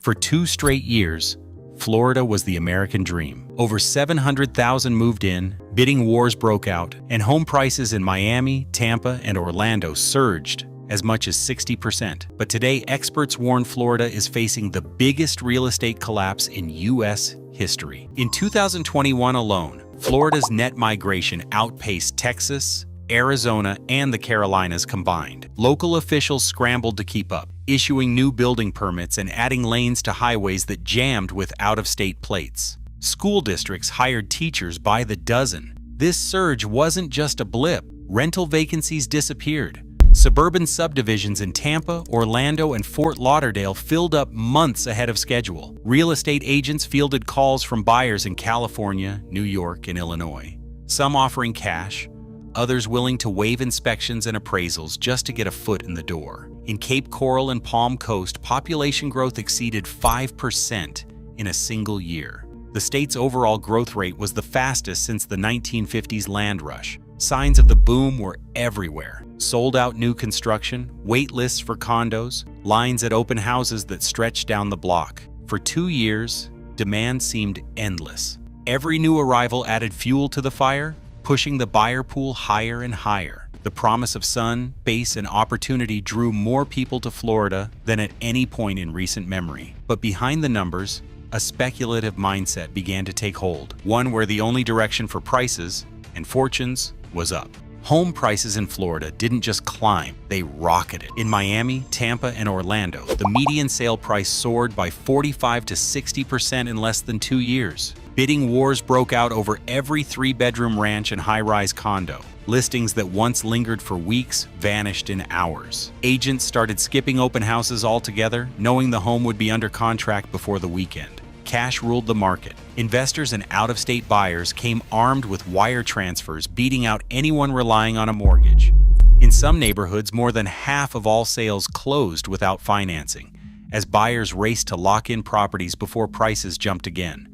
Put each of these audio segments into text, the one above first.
For 2 straight years, Florida was the American dream. Over 700,000 moved in, bidding wars broke out, and home prices in Miami, Tampa, and Orlando surged as much as 60%. But today, experts warn Florida is facing the biggest real estate collapse in U.S. history. In 2021 alone, Florida's net migration outpaced Texas, Arizona, and the Carolinas combined. Local officials scrambled to keep up, issuing new building permits and adding lanes to highways that jammed with out-of-state plates. School districts hired teachers by the dozen. This surge wasn't just a blip. Rental vacancies disappeared. Suburban subdivisions in Tampa, Orlando, and Fort Lauderdale filled up months ahead of schedule. Real estate agents fielded calls from buyers in California, New York, and Illinois, some offering cash, others willing to waive inspections and appraisals just to get a foot in the door. In Cape Coral and Palm Coast, population growth exceeded 5% in a single year. The state's overall growth rate was the fastest since the 1950s land rush. Signs of the boom were everywhere. Sold-out new construction, wait lists for condos, lines at open houses that stretched down the block. For 2 years, demand seemed endless. Every new arrival added fuel to the fire, pushing the buyer pool higher and higher. The promise of sun, base, and opportunity drew more people to Florida than at any point in recent memory. But behind the numbers, a speculative mindset began to take hold, one where the only direction for prices and fortunes was up. Home prices in Florida didn't just climb, they rocketed. In Miami, Tampa, and Orlando, the median sale price soared by 45 to 60% in less than 2 years. Bidding wars broke out over every 3-bedroom ranch and high-rise condo. Listings that once lingered for weeks vanished in hours. Agents started skipping open houses altogether, knowing the home would be under contract before the weekend. Cash ruled the market. Investors and out-of-state buyers came armed with wire transfers, beating out anyone relying on a mortgage. In some neighborhoods, more than half of all sales closed without financing, as buyers raced to lock in properties before prices jumped again.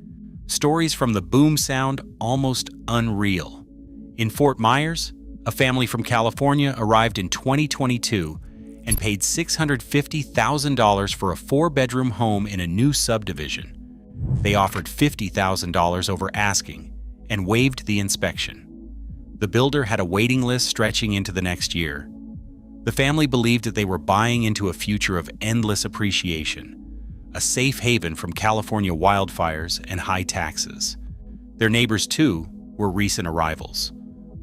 Stories from the boom sound almost unreal. In Fort Myers, a family from California arrived in 2022 and paid $650,000 for a 4-bedroom home in a new subdivision. They offered $50,000 over asking and waived the inspection. The builder had a waiting list stretching into the next year. The family believed that they were buying into a future of endless appreciation, a safe haven from California wildfires and high taxes. Their neighbors, too, were recent arrivals,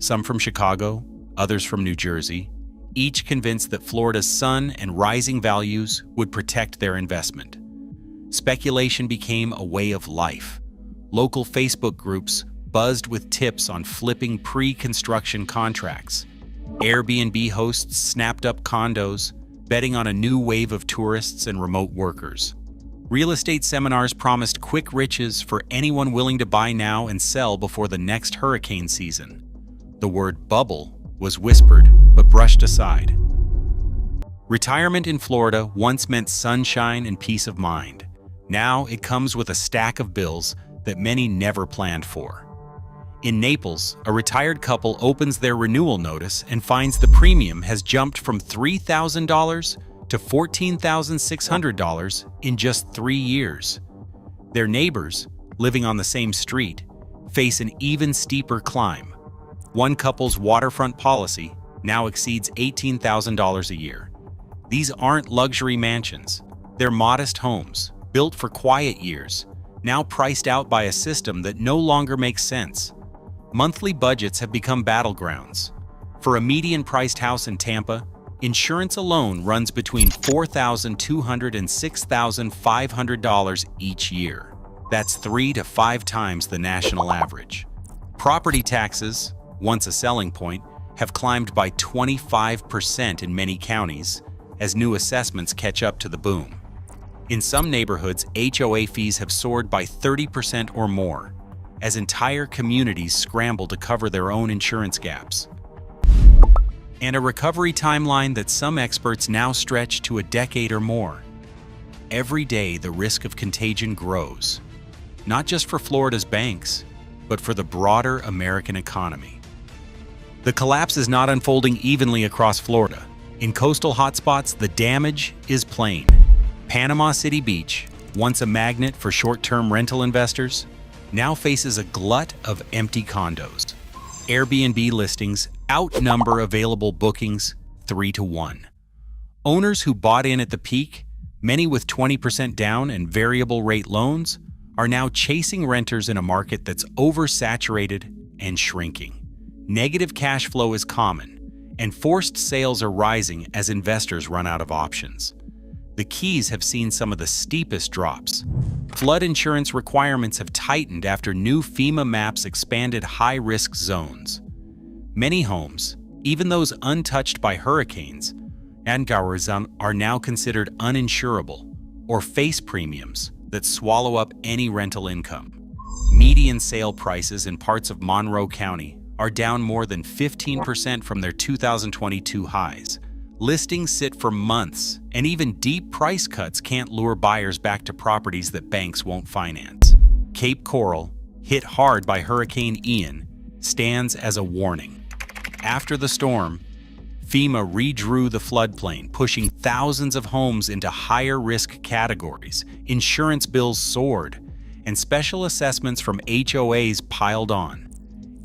some from Chicago, others from New Jersey, each convinced that Florida's sun and rising values would protect their investment. Speculation became a way of life. Local Facebook groups buzzed with tips on flipping pre-construction contracts. Airbnb hosts snapped up condos, betting on a new wave of tourists and remote workers. Real estate seminars promised quick riches for anyone willing to buy now and sell before the next hurricane season. The word bubble was whispered but brushed aside. Retirement in Florida once meant sunshine and peace of mind. Now it comes with a stack of bills that many never planned for. In Naples, a retired couple opens their renewal notice and finds the premium has jumped from $3,000 to $14,600 in just 3 years. Their neighbors, living on the same street, face an even steeper climb. One couple's waterfront policy now exceeds $18,000 a year. These aren't luxury mansions. They're modest homes, built for quiet years, now priced out by a system that no longer makes sense. Monthly budgets have become battlegrounds. For a median-priced house in Tampa, insurance alone runs between $4,200 and $6,500 each year. That's 3 to 5 times the national average. Property taxes, once a selling point, have climbed by 25% in many counties as new assessments catch up to the boom. In some neighborhoods, HOA fees have soared by 30% or more, as entire communities scramble to cover their own insurance gaps. And a recovery timeline that some experts now stretch to a decade or more. Every day, the risk of contagion grows, not just for Florida's banks, but for the broader American economy. The collapse is not unfolding evenly across Florida. In coastal hotspots, the damage is plain. Panama City Beach, once a magnet for short-term rental investors, now faces a glut of empty condos. Airbnb listings outnumber available bookings 3-1. Owners who bought in at the peak, many with 20% down and variable rate loans, are now chasing renters in a market that's oversaturated and shrinking. Negative cash flow is common, and forced sales are rising as investors run out of options. The Keys have seen some of the steepest drops. Flood insurance requirements have tightened after new FEMA maps expanded high-risk zones. Many homes, even those untouched by hurricanes, are now considered uninsurable or face premiums that swallow up any rental income. Median sale prices in parts of Monroe County are down more than 15% from their 2022 highs. Listings sit for months, and even deep price cuts can't lure buyers back to properties that banks won't finance. Cape Coral, hit hard by Hurricane Ian, stands as a warning. After the storm, FEMA redrew the floodplain, pushing thousands of homes into higher-risk categories. Insurance bills soared, and special assessments from HOAs piled on.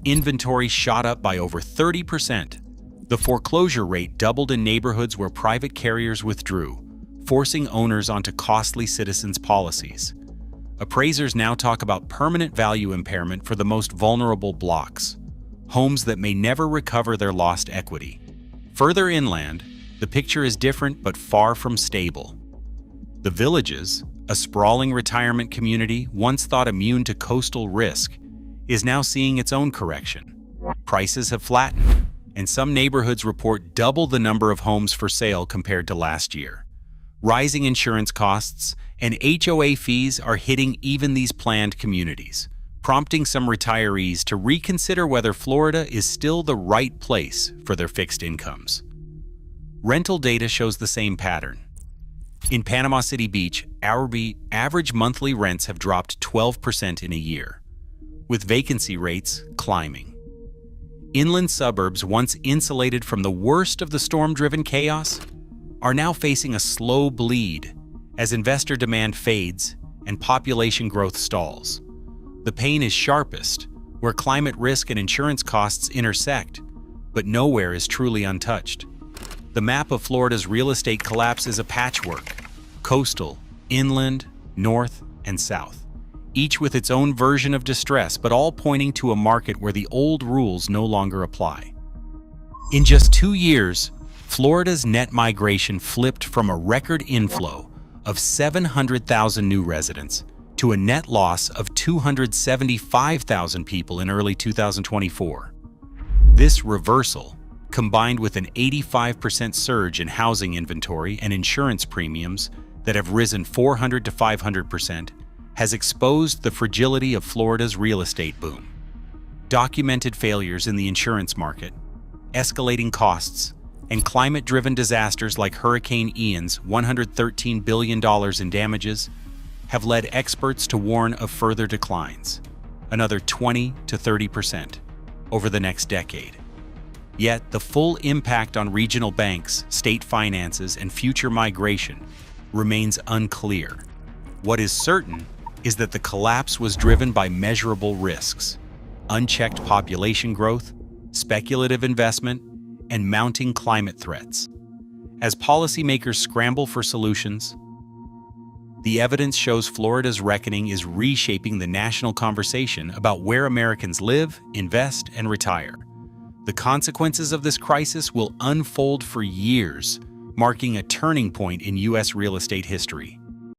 Inventory shot up by over 30%. The foreclosure rate doubled in neighborhoods where private carriers withdrew, forcing owners onto costly Citizens policies. Appraisers now talk about permanent value impairment for the most vulnerable blocks, homes that may never recover their lost equity. Further inland, the picture is different but far from stable. The Villages, a sprawling retirement community once thought immune to coastal risk, is now seeing its own correction. Prices have flattened, and some neighborhoods report double the number of homes for sale compared to last year. Rising insurance costs and HOA fees are hitting even these planned communities, prompting some retirees to reconsider whether Florida is still the right place for their fixed incomes. Rental data shows the same pattern. In Panama City Beach, average monthly rents have dropped 12% in a year, with vacancy rates climbing. Inland suburbs, once insulated from the worst of the storm-driven chaos, are now facing a slow bleed as investor demand fades and population growth stalls. The pain is sharpest where climate risk and insurance costs intersect, but nowhere is truly untouched. The map of Florida's real estate collapse is a patchwork: coastal, inland, north, and south, each with its own version of distress, but all pointing to a market where the old rules no longer apply. In just 2 years, Florida's net migration flipped from a record inflow of 700,000 new residents to a net loss of 275,000 people in early 2024. This reversal, combined with an 85% surge in housing inventory and insurance premiums that have risen 400 to 500%, has exposed the fragility of Florida's real estate boom. Documented failures in the insurance market, escalating costs, and climate-driven disasters like Hurricane Ian's $113 billion in damages have led experts to warn of further declines, another 20 to 30%, over the next decade. Yet, the full impact on regional banks, state finances, and future migration remains unclear. What is certain is that the collapse was driven by measurable risks: unchecked population growth, speculative investment, and mounting climate threats. As policymakers scramble for solutions, the evidence shows Florida's reckoning is reshaping the national conversation about where Americans live, invest, and retire. The consequences of this crisis will unfold for years, marking a turning point in U.S. real estate history.